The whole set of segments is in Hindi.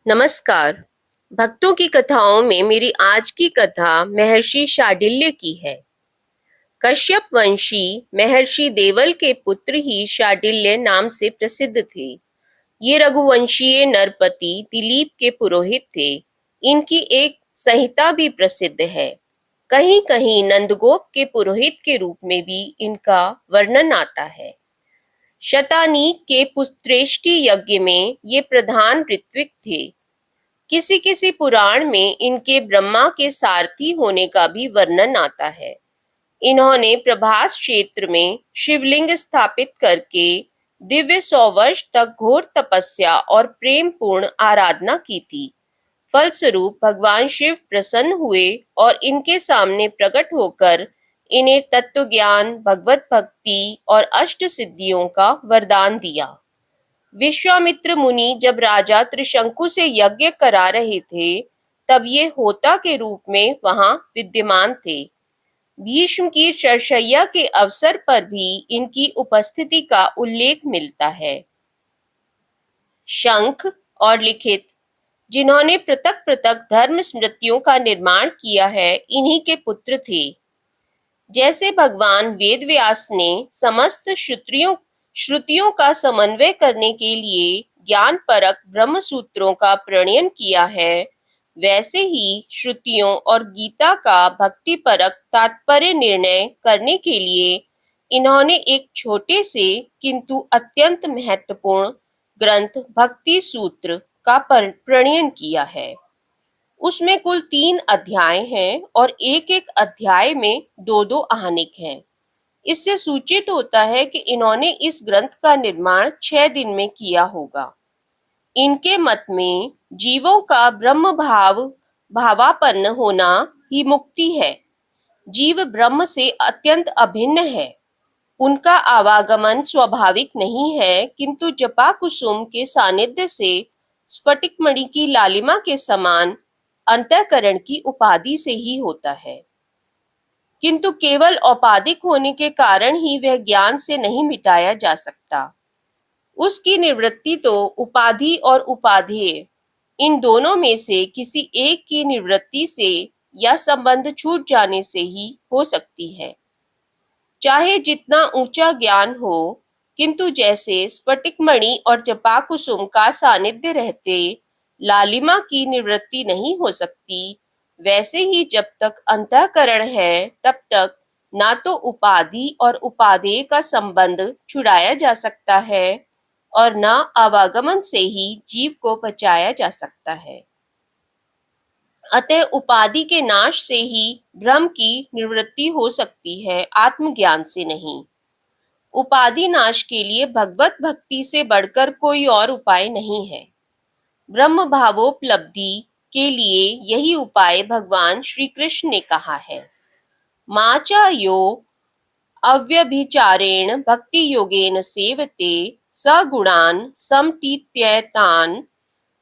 नमस्कार। भक्तों की कथाओं में मेरी आज की कथा महर्षि शांडिल्य की है। कश्यप वंशी महर्षि देवल के पुत्र ही शांडिल्य नाम से प्रसिद्ध थे। ये रघुवंशीय नरपति दिलीप के पुरोहित थे। इनकी एक संहिता भी प्रसिद्ध है। कहीं कहीं नंदगोप के पुरोहित के रूप में भी इनका वर्णन आता है। शतानीक के पुत्रेष्टि यज्ञ में ये प्रधान ऋत्विक थे। किसी किसी पुराण में इनके ब्रह्मा के सारथी होने का भी वर्णन आता है। इन्होंने प्रभास क्षेत्र में शिवलिंग स्थापित करके दिव्य 100 वर्ष तक घोर तपस्या और प्रेम पूर्ण आराधना की थी। फलस्वरूप भगवान शिव प्रसन्न हुए और इनके सामने प्रकट होकर इन्हें तत्व ज्ञान, भगवत भक्ति और अष्ट सिद्धियों का वरदान दिया। विश्वामित्र मुनि जब राजा त्रिशंकु से यज्ञ करा रहे थे, तब ये होता के रूप में वहां विद्यमान थे। भीष्म की शरशय्या के अवसर पर भी इनकी उपस्थिति का उल्लेख मिलता है। शंख और लिखित, जिन्होंने पृथक पृथक धर्म स्मृतियों का निर्माण किया है, इन्हीं के पुत्र थे। जैसे भगवान वेदव्यास ने समस्त श्रुतियों का समन्वय करने के लिए ज्ञान परक ब्रह्म सूत्रों का प्रणयन किया है, वैसे ही श्रुतियों और गीता का भक्ति परक तात्पर्य निर्णय करने के लिए इन्होंने एक छोटे से किंतु अत्यंत महत्वपूर्ण ग्रंथ भक्ति सूत्र का प्रणयन किया है। उसमें कुल 3 अध्याय हैं और एक एक अध्याय में 2-2 आहनिक हैं। इससे सूचित होता है कि इन्होंने इस ग्रंथ का निर्माण 6 दिन में किया होगा। इनके मत में जीवों का ब्रह्म भावापन्न होना ही मुक्ति है। जीव ब्रह्म से अत्यंत अभिन्न है। उनका आवागमन स्वाभाविक नहीं है, किंतु जपा कुसुम के सानिध्य से स्फटिक मणि की लालिमा के समान अंतःकरण की उपाधि से ही होता है। किंतु केवल औपाधिक होने के कारण ही वह ज्ञान से नहीं मिटाया जा सकता। उसकी निवृत्ति तो उपाधि और उपाधेय, इन दोनों में से किसी एक की निवृत्ति से या संबंध छूट जाने से ही हो सकती है। चाहे जितना ऊंचा ज्ञान हो, किंतु जैसे स्फटिक मणि और जपा कुसुम का सानिध्य रहते लालिमा की निवृत्ति नहीं हो सकती, वैसे ही जब तक अंतःकरण है तब तक ना तो उपाधि और उपादेय का संबंध छुड़ाया जा सकता है और न आवागमन से ही जीव को बचाया जा सकता है। अतः उपाधि के नाश से ही भ्रम की निवृत्ति हो सकती है, आत्मज्ञान से नहीं। उपाधि नाश के लिए भगवत भक्ति से बढ़कर कोई और उपाय नहीं है। ब्रह्म भावोपलब्धि के लिए यही उपाय भगवान श्री कृष्ण ने कहा है। माचा यो अव्यभिचारेण भक्ति योगेन सेवते सगुणान समतीत्यैतान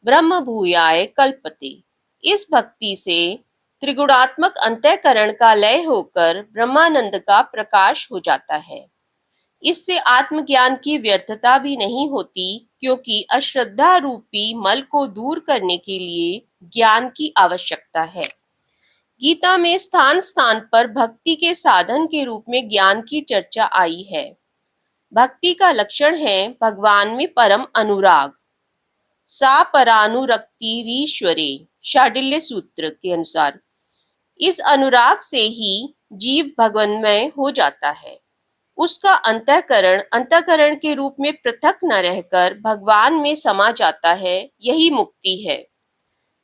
ब्रह्म भूयाय कल्पते। इस भक्ति से त्रिगुणात्मक अंतःकरण का लय होकर ब्रह्मानंद का प्रकाश हो जाता है। इससे आत्मज्ञान की व्यर्थता भी नहीं होती, क्योंकि अश्रद्धा रूपी मल को दूर करने के लिए ज्ञान की आवश्यकता है। गीता में स्थान स्थान पर भक्ति के साधन के रूप में ज्ञान की चर्चा आई है। भक्ति का लक्षण है भगवान में परम अनुराग। सा परानुरक्तिरीश्वरे, शांडिल्य सूत्र के अनुसार इस अनुराग से ही जीव भगवन्मय हो जाता है। उसका अंतःकरण के रूप में पृथक न रहकर भगवान में समा जाता है, यही मुक्ति है।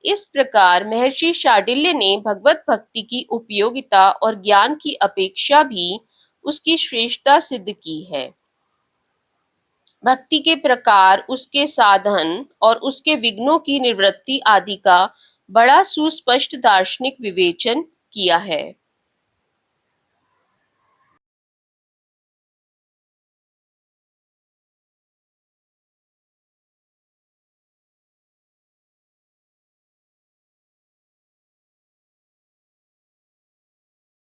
इस प्रकार महर्षि शांडिल्य ने भगवत भक्ति की उपयोगिता और ज्ञान की अपेक्षा भी उसकी श्रेष्ठता सिद्ध की है। भक्ति के प्रकार, उसके साधन और उसके विघ्नों की निवृत्ति आदि का बड़ा सुस्पष्ट दार्शनिक विवेचन किया है।